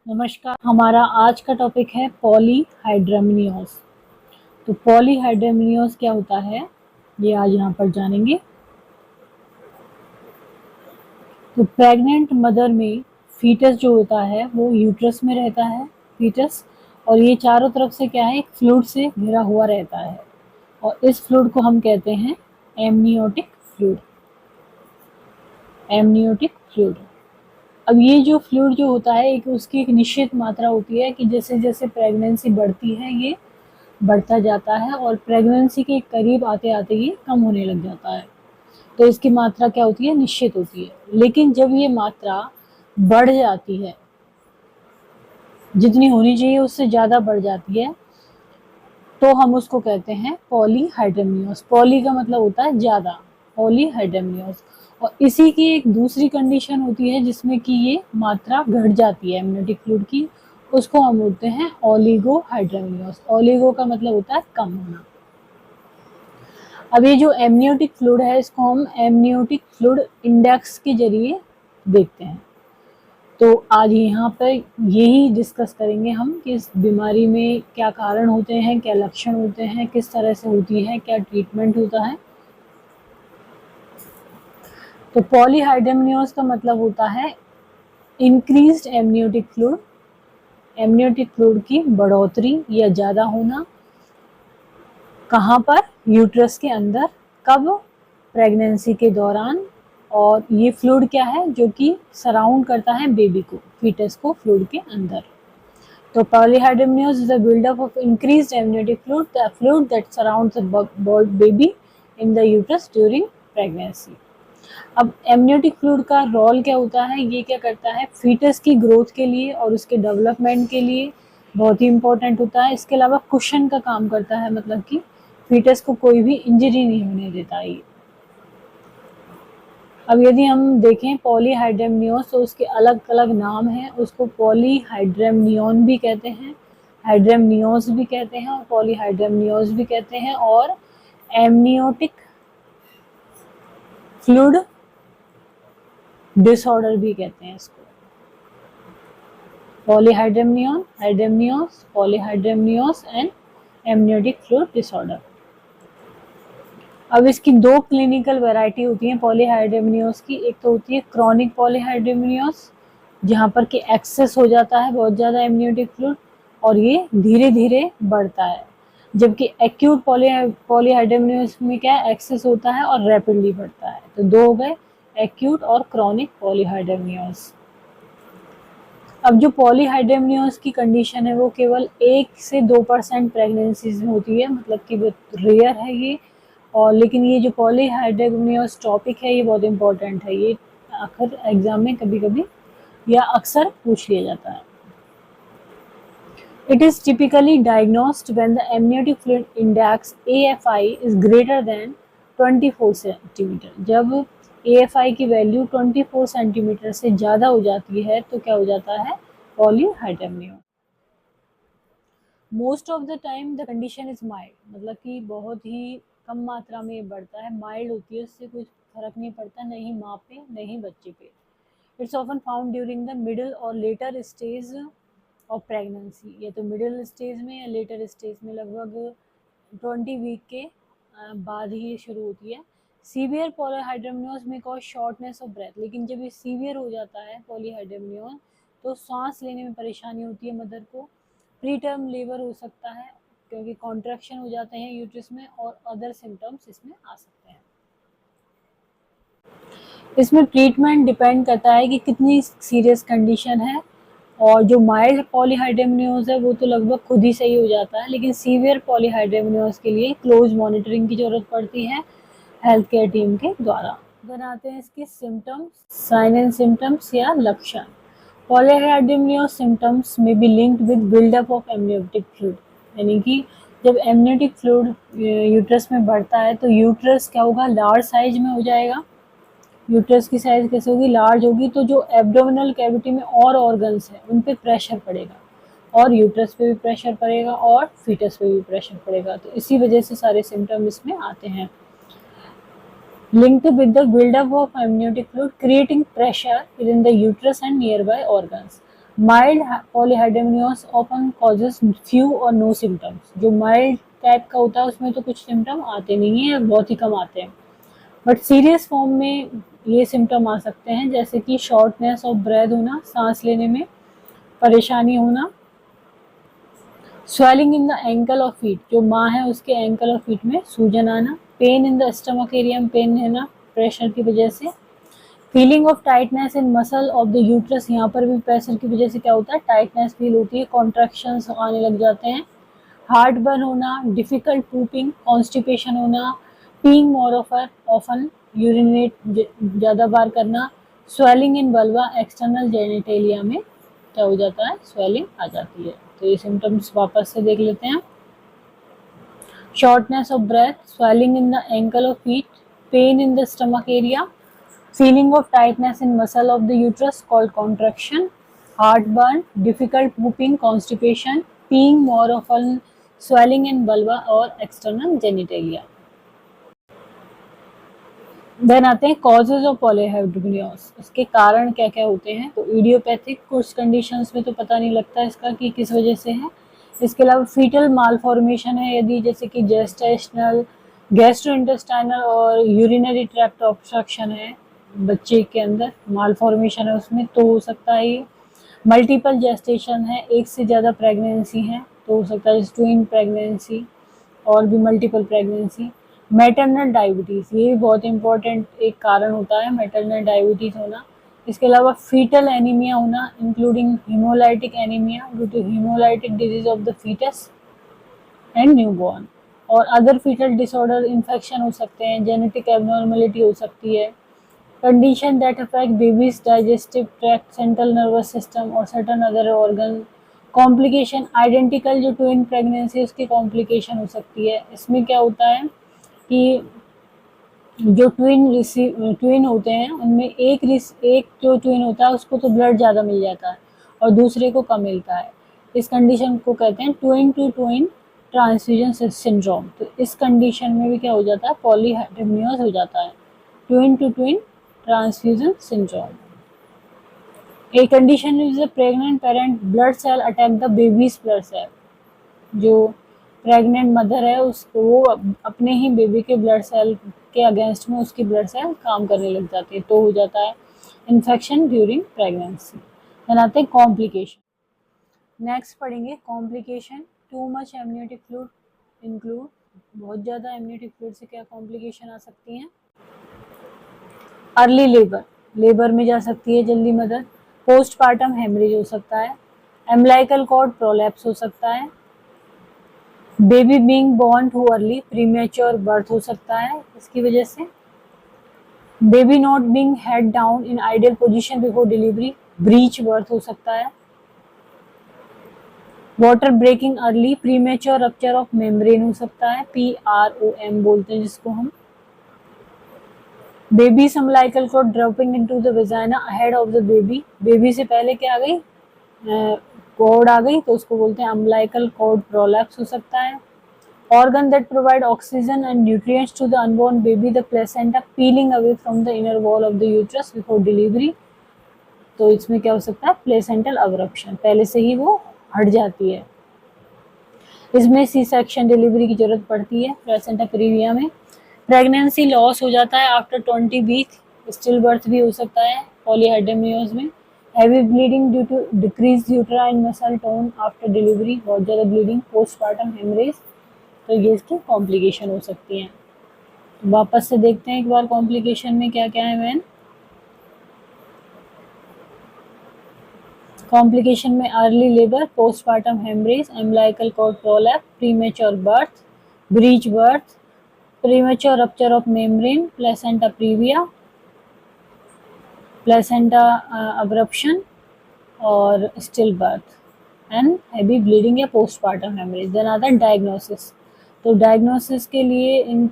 नमस्कार। हमारा आज का टॉपिक है पॉलीहाइड्रामिनियोस। तो पॉलीहाइड्रामिनियोस क्या होता है ये आज यहाँ पर जानेंगे। तो प्रेग्नेंट मदर में फीटस जो होता है वो यूट्रस में रहता है फीटस, और ये चारों तरफ से क्या है, एक फ्लूइड से घिरा हुआ रहता है और इस फ्लूइड को हम कहते हैं एमनियोटिक फ्लूइड। Amniotic fluid. अब ये जो फ्लूइड जो होता है उसकी एक निश्चित मात्रा होती है कि जैसे जैसे प्रेगनेंसी बढ़ती है ये बढ़ता जाता है और प्रेगनेंसी के करीब आते आते ये कम होने लग जाता है। तो इसकी मात्रा क्या होती है, निश्चित होती है। लेकिन जब ये मात्रा बढ़ जाती है, जितनी होनी चाहिए उससे ज़्यादा बढ़ जाती है, तो हम उसको कहते हैं पॉलीहाइड्रामिनियोस। पॉली का मतलब होता है ज़्यादा, पॉलीहाइड्रामिनियोस। और इसी की एक दूसरी कंडीशन होती है जिसमें कि ये मात्रा घट जाती है एमनियोटिक फ्लूइड की, उसको हम बोलते हैं ओलिगोहाइड्रामिनियोस। ओलिगो का मतलब होता है कम होना। अब ये जो एमनियोटिक फ्लूइड है इसको हम एमनियोटिक फ्लूइड इंडेक्स के जरिए देखते हैं। तो आज यहाँ पर यही डिस्कस करेंगे हम कि इस बीमारी में क्या कारण होते हैं, क्या लक्षण होते हैं, किस तरह से होती है, क्या ट्रीटमेंट होता है। तो पॉलीहाइड्रामिनियोस का मतलब होता है increased amniotic fluid. Amniotic fluid की बढ़ोतरी या ज़्यादा होना। कहाँ पर? यूट्रस के अंदर। कब? प्रेगनेंसी के दौरान। और ये फ्लूइड क्या है, जो कि सराउंड करता है बेबी को, फीटस को, फ्लूइड के अंदर। तो polyhydramnios is a buildup of increased amniotic fluid, the fluid that surrounds the baby in the uterus during pregnancy. अब एमनियोटिक फ्लूइड का रोल क्या होता है, ये क्या करता है, फीटस की ग्रोथ के लिए और उसके डेवलपमेंट के लिए बहुत ही इम्पोर्टेंट होता है। इसके अलावा कुशन का काम करता है, मतलब कि फीटस को कोई भी इंजरी नहीं होने देता ये। अब यदि हम देखें पॉलीहाइड्रामिनियोस तो उसके अलग अलग नाम हैं। उसको पॉलीहाइड्रामिनियन भी कहते हैं, हाइड्रामिनियोस भी कहते हैं और पॉलीहाइड्रामिनियोस भी कहते हैं, और एमनियोटिक फ्लूइड डिसऑर्डर भी कहते हैं इसको। पॉलीहाइड्रामिनियन, हाइड्रामिनियोस, पॉलीहाइड्रामिनियोस एंड एमनियोटिक फ्लूइड डिसऑर्डर। अब इसकी दो क्लिनिकल वैरायटी होती हैं पॉलीहाइड्रामिनियोस की। एक तो होती है क्रॉनिक पॉलीहाइड्रामिनियोस, जहाँ पर कि एक्सेस हो जाता है बहुत ज़्यादा एमनियोटिक फ्लूइड और ये धीरे धीरे बढ़ता है। जबकि एक्यूट पॉलीहाइड्रामिनियोस में क्या है, एक्सेस होता है और रैपिडली बढ़ता है। तो दो हो गए, एक्यूट और क्रॉनिक पॉलीहाइड्रामिनियोस। अब जो पॉलीहाइड्रामिनियोस की कंडीशन है वो केवल 1 से 2% प्रेगनेंसीज में होती है, मतलब कि रेयर है ये। और लेकिन ये जो पॉलीहाइड्रामिनियोस टॉपिक है ये बहुत इंपॉर्टेंट है, ये आखिर एग्जाम में कभी कभी या अक्सर पूछ लिया जाता है। It is typically diagnosed when the amniotic fluid index AFI is greater than 24 centimetre. जब AFI की वैल्यू 24 सेंटीमीटर से ज़्यादा हो जाती है तो क्या हो जाता है, polyhydramnios. Most of the time the condition is mild, मतलब कि बहुत ही कम मात्रा में बढ़ता है, माइल्ड होती है, उससे कुछ फर्क नहीं पड़ता, नहीं माँ पे नहीं बच्चे पे। It's often found during the middle और लेटर स्टेज ऑफ प्रेगनेंसी, या तो मिडिल स्टेज में या लेटर स्टेज में, लगभग 20 वीक के बाद ही ये शुरू होती है। सीवियर पॉलीहाइड्रामिनियोस में कॉज शॉर्टनेस ऑफ ब्रेथ, लेकिन जब ये सीवियर हो जाता है पॉलीहाइड्रामिनियोस तो सांस लेने में परेशानी होती है मदर को। प्री टर्म लेबर हो सकता है क्योंकि कॉन्ट्रैक्शन हो जाते हैं यूट्रस में, और अदर सिम्टम्स इसमें आ सकते हैं। इसमें ट्रीटमेंट डिपेंड करता है कि कितनी सीरियस कंडीशन है, और जो माइल्ड पॉलीहाइड्रामिनियोस है वो तो लगभग खुद ही सही हो जाता है, लेकिन सीवियर पॉलीहाइड्रामिनियोस के लिए क्लोज मॉनिटरिंग की जरूरत पड़ती है हेल्थ केयर टीम के द्वारा। बनाते हैं इसके सिम्टम्स, साइन एंड सिम्टम्स या लक्षण। पॉलीहाइड्रामिनियोस सिम्टम्स में be linked with buildup of amniotic fluid, यानी कि जब एमनियोटिक फ्लूइड यूट्रस में बढ़ता है तो यूट्रस क्या होगा, लार्ज साइज में हो जाएगा। यूट्रस की साइज कैसे होगी, लार्ज होगी, तो जो एब्डोमिनल कैविटी में और ऑर्गन्स हैं उन पे प्रेशर पड़ेगा, और यूट्रस पे भी प्रेशर पड़ेगा और फीटस पे भी प्रेशर पड़ेगा। तो इसी वजह से सारे सिम्टम इसमें आते हैं। linked with the buildup of amniotic fluid creating pressure within the uterus and nearby organs। Mild polyhydramnios often causes few और नो सिम्टम्स। जो माइल्ड टाइप का होता है उसमें तो कुछ सिम्टम आते नहीं है, बहुत ही कम आते हैं। बट सीरियस फॉर्म में ये सिम्टम आ सकते हैं, जैसे कि शॉर्टनेस ऑफ ब्रेथ होना, सांस लेने में परेशानी होना, स्वेलिंग इन द एंकल और फीट, जो माँ है उसके एंकल और फीट में सूजन आना, pen in the stomach area में पेन लेना प्रेशर की वजह से, feeling of tightness in muscle of the uterus, यहाँ पर भी प्रेशर की वजह से क्या होता है, टाइटनेस फील होती है, कॉन्ट्रैक्शंस आने लग जाते हैं, हार्ट बर्न होना, डिफिकल्ट पूपिंग, कॉन्स्टिपेशन होना, पीइंग मोर ऑफन, यूरिनेट ज़्यादा बार करना, स्वेलिंग इन बल्वा एक्सटर्नल जेनिटेलिया में क्या हो जाता है, स्वेलिंग आ जाती है। तो ये सिम्टम्स वापस से देख लेते हैं। Shortness of breath, swelling in the ankle और feet, pain in the stomach area, feeling of tightness in muscle of the uterus called contraction, heartburn, difficult pooping, constipation, peeing more often, swelling in vulva और external genitalia। Then आते हैं causes of पॉलीहाइड्रोमियोस, इसके कारण क्या क्या होते हैं। तो इडियोपैथिक, कुछ कंडीशंस में तो पता नहीं लगता इसका कि किस वजह से है। इसके अलावा फीटल मालफॉर्मेशन है, यदि जैसे कि जेस्टेशनल, गैस्ट्रोइंटेस्टाइनल और यूरिनरी ट्रैक्ट ऑब्स्ट्रक्शन है बच्चे के अंदर, मालफॉर्मेशन है उसमें, तो हो सकता है ये। मल्टीपल जेस्टेशन है, एक से ज़्यादा प्रेगनेंसी है तो हो सकता है ट्विन प्रेगनेंसी और भी मल्टीपल प्रेगनेंसी। मैटरनल डायबिटीज़, ये भी बहुत इंपॉर्टेंट एक कारण होता है मैटरनल डायबिटीज़ होना। इसके अलावा फीटल एनीमिया होना, including haemolytic anaemia due to haemolytic disease of the fetus and newborn, और अदर फीटल डिसऑर्डर, इन्फेक्शन हो सकते हैं, जेनेटिक एबनॉर्मलिटी हो सकती है, condition that affect babies digestive tract, central nervous system और certain other organ, complication identical, जो twin pregnancy उसकी कॉम्प्लिकेशन हो सकती है। इसमें क्या होता है कि जो ट्विन होते हैं उनमें एक जो ट्विन होता है उसको तो ब्लड ज़्यादा मिल जाता है और दूसरे को कम मिलता है। इस कंडीशन को कहते हैं twin to twin transfusion syndrome. तो इस कंडीशन में भी क्या हो जाता है, पॉलीहाइड्रोमियोस हो जाता है, twin to twin transfusion syndrome. A condition is a pregnant parent blood cell attack the baby's blood cell, जो प्रेग्नेंट मदर है उसको वो अपने ही बेबी के ब्लड सेल के अगेंस्ट में उसकी ब्लड सेल काम करने लग जाती है, तो हो जाता है इन्फेक्शन ड्यूरिंग प्रेगनेंसी। देन आते हैं कॉम्प्लिकेशन। नेक्स्ट पढ़ेंगे complication, too much amniotic fluid include, बहुत ज़्यादा एमनियोटिक फ्लूइड से क्या कॉम्प्लिकेशन आ सकती हैं। अर्ली लेबर, लेबर में जा सकती है जल्दी मदर, पोस्टपार्टम हेमरेज हो सकता है, एम्बिलिकल कॉर्ड प्रोलैप्स हो सकता है, baby being born too early, premature birth हो सकता है इसकी वजह से, baby not being head down in ideal position before delivery, breech birth हो सकता है, water breaking early, premature rupture of membrane हो सकता है, PROM बोलते हैं जिसको हम, baby umbilical cord dropping into the vagina ahead of the baby, baby से पहले क्या आ गई, कॉर्ड आ गई तो उसको बोलते हैं अम्बिलिकल कॉर्ड प्रोलैप्स हो सकता है, organ that provide oxygen and nutrients to the unborn baby, the placenta peeling away from the inner wall of the uterus before delivery, तो इसमें क्या हो सकता है, प्लेसेंटल अब्रप्शन, पहले से ही वो हट जाती है, इसमें सी सेक्शन डिलीवरी की जरूरत पड़ती है प्लेसेंटा प्रीविया में। प्रेगनेंसी लॉस हो जाता है आफ्टर 20 वीक, स्टिल बर्थ भी हो सकता है पॉलीहाइड्रोमियोस में, heavy bleeding due to decrease uterine muscle tone after delivery, बहुत ज़्यादा ब्लीडिंग, पोस्टपार्टम हेमरेज, तो ये इसकी कॉम्प्लिकेशन हो सकती हैं। तो वापस से देखते हैं एक बार कॉम्प्लिकेशन में क्या क्या है मैन। कॉम्प्लिकेशन में early labour, postpartum haemorrhage, umbilical cord prolapse, premature birth, breech birth, premature rupture of membrane, placenta previa, placenta abruption और stillbirth and heavy bleeding या पोस्टपार्टम हेमरेज। देन आता है डायग्नोसिस। तो डायग्नोसिस के लिए इन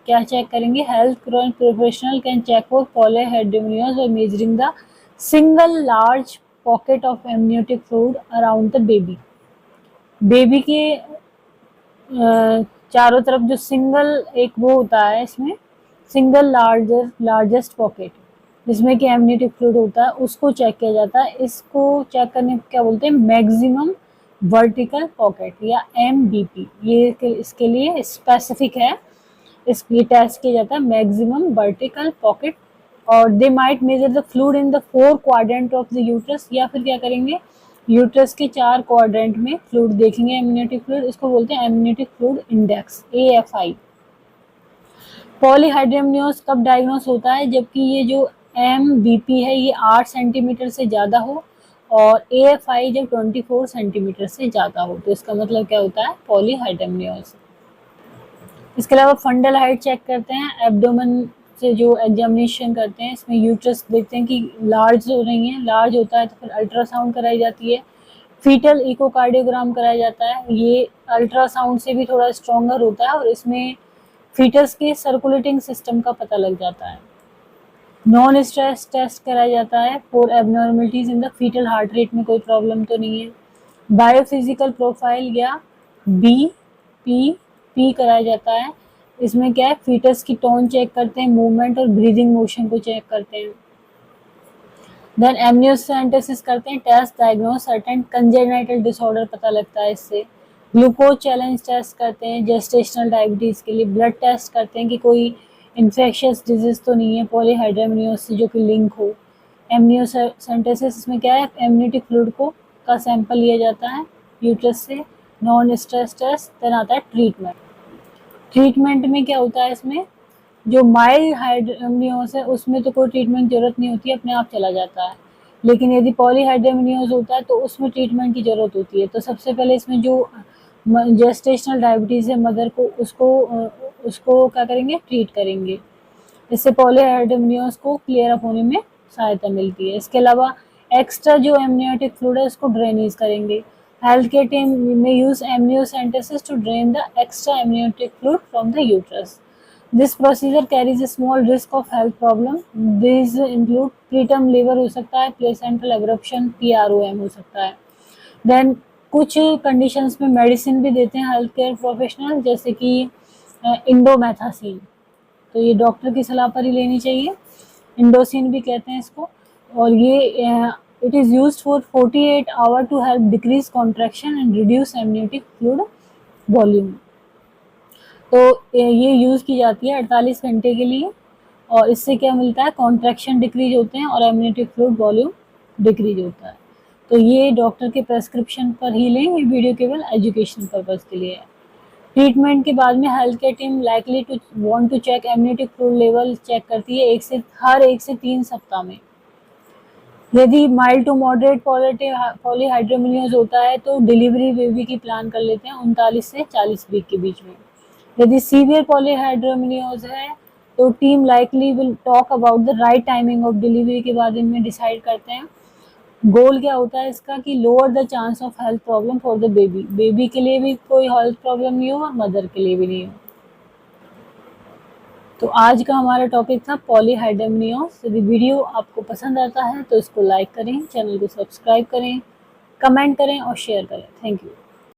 क्या check करेंगे, health professional can check for polyhydramnios by measuring the single large pocket of amniotic fluid around the baby, baby के चारों तरफ जो सिंगल एक वो होता है इसमें, सिंगल लार्जेस्ट पॉकेट, जिसमें कि एमनियोटिक फ्लूइड होता है उसको चेक किया जाता है। इसको चेक करने को क्या बोलते हैं, मैक्सिमम वर्टिकल पॉकेट या MVP, ये इसके लिए स्पेसिफिक है। इसके टेस्ट किया जाता है मैक्सिमम वर्टिकल पॉकेट। और they might measure the fluid in the 4 quadrant of the uterus, या फिर क्या करेंगे, यूट्रस के 4 क्वाड्रेंट में फ्लूइड देखेंगे एमनियोटिक फ्लूइड। इसको बोलते हैं amniotic fluid index, AFI। Polyhydramnios कब डायग्नोस होता है, जबकि ये जो MVP है ये 8 सेंटीमीटर से ज़्यादा हो और AFI जब 24 सेंटीमीटर से ज़्यादा हो, तो इसका मतलब क्या होता है, पॉलीहाइड्रेमनियोस। इसके अलावा फंडल हाइट चेक करते हैं, एब्डोमेन से जो एग्जामिनेशन करते हैं, इसमें यूट्रस देखते हैं कि लार्ज हो रही है, लार्ज होता है तो फिर अल्ट्रासाउंड कराई जाती है, फीटल इकोकार्डियोग्राम कराया जाता है। ये अल्ट्रासाउंड से भी थोड़ा स्ट्रॉन्गर होता है और इसमें फीटस के सर्कुलेटिंग सिस्टम का पता लग जाता है। नॉन स्ट्रेस टेस्ट कराया जाता है for abnormalities in the fetal heart rate में कोई प्रॉब्लम तो नहीं है। बायोफिजिकल प्रोफाइल या BPP कराया जाता है। इसमें क्या है, फीटस की टोन चेक करते हैं, मूवमेंट और ब्रीदिंग मोशन को चेक करते हैं। देन एमनियोसेंटेसिस करते हैं, test diagnose certain congenital disorder पता लगता है इससे। ग्लूकोज चैलेंज टेस्ट करते हैं जेस्टेशनल डायबिटीज़ के लिए। ब्लड टेस्ट करते हैं कि कोई इन्फेक्शियस डिजीज तो नहीं है पॉलीहाइड्रेमनियोस से जो कि लिंक हो। एमनियोसेंटेसिस इसमें क्या है, एमनियोटिक फ्लूइड को का सैंपल लिया जाता है यूट्रस से। नॉन स्ट्रेस टेस्ट, देन आता है ट्रीटमेंट। ट्रीटमेंट में क्या होता है, इसमें जो माइल्ड हाइड्रेमनियोस है उसमें तो कोई ट्रीटमेंट की जरूरत नहीं होती है, अपने आप चला जाता है। लेकिन यदि पॉलीहाइड्रेमनियोस होता है तो उसमें ट्रीटमेंट की जरूरत होती है। तो सबसे पहले इसमें जो जेस्टेशनल डायबिटीज़ है मदर को, उसको क्या करेंगे, ट्रीट करेंगे। इससे पॉलीहाइड्रेमनियोस को क्लियर अप होने में सहायता मिलती है। इसके अलावा एक्स्ट्रा जो एमनियोटिक फ्लूइड है उसको ड्रेनेज करेंगे। हेल्थ केयर टीम में use amniocentesis to drain the extra amniotic fluid from the uterus. This procedure carries a small risk of health problem. This include preterm लीवर हो सकता है, प्लेसेंटल एब्रप्शन, PROM हो सकता है। देन कुछ कंडीशंस में मेडिसिन भी देते हैं हेल्थ केयर प्रोफेशनल, जैसे कि इंडोमेथासिन, तो ये डॉक्टर की सलाह पर ही लेनी चाहिए। इंडोसिन भी कहते हैं इसको, और ये it is used for 48 hour to help decrease contraction and reduce amniotic fluid volume. तो ये यूज़ की जाती है 48 घंटे के लिए, और इससे क्या मिलता है, कॉन्ट्रैक्शन डिक्रीज होते हैं और एमनियोटिक फ्लूइड वॉल्यूम डिक्रीज होता है। तो ये डॉक्टर के प्रेस्क्रिप्शन पर ही लें, ये वीडियो केवल एजुकेशन पर्पज़ के लिए है। ट्रीटमेंट के बाद में health care team likely to want to check amniotic fluid level check करती है हर 1 से 3 सप्ताह में। यदि माइल्ड टू मॉडरेट पॉलीहाइड्रेमनियोस होता है तो डिलीवरी बेबी की प्लान कर लेते हैं 39 से 40 वीक के बीच में। यदि सीवियर पॉलीहाइड्रेमनियोस है तो team likely will talk about the right timing of delivery के बाद इनमें डिसाइड करते हैं। गोल क्या होता है इसका कि lower the chance of health problem for the baby के लिए भी कोई हेल्थ प्रॉब्लम नहीं हो और मदर के लिए भी नहीं हो। तो आज का हमारा टॉपिक था पॉलीहाइड्रेमनियोस। यदि वीडियो आपको पसंद आता है तो इसको लाइक करें, चैनल को सब्सक्राइब करें, कमेंट करें और शेयर करें। Thank you.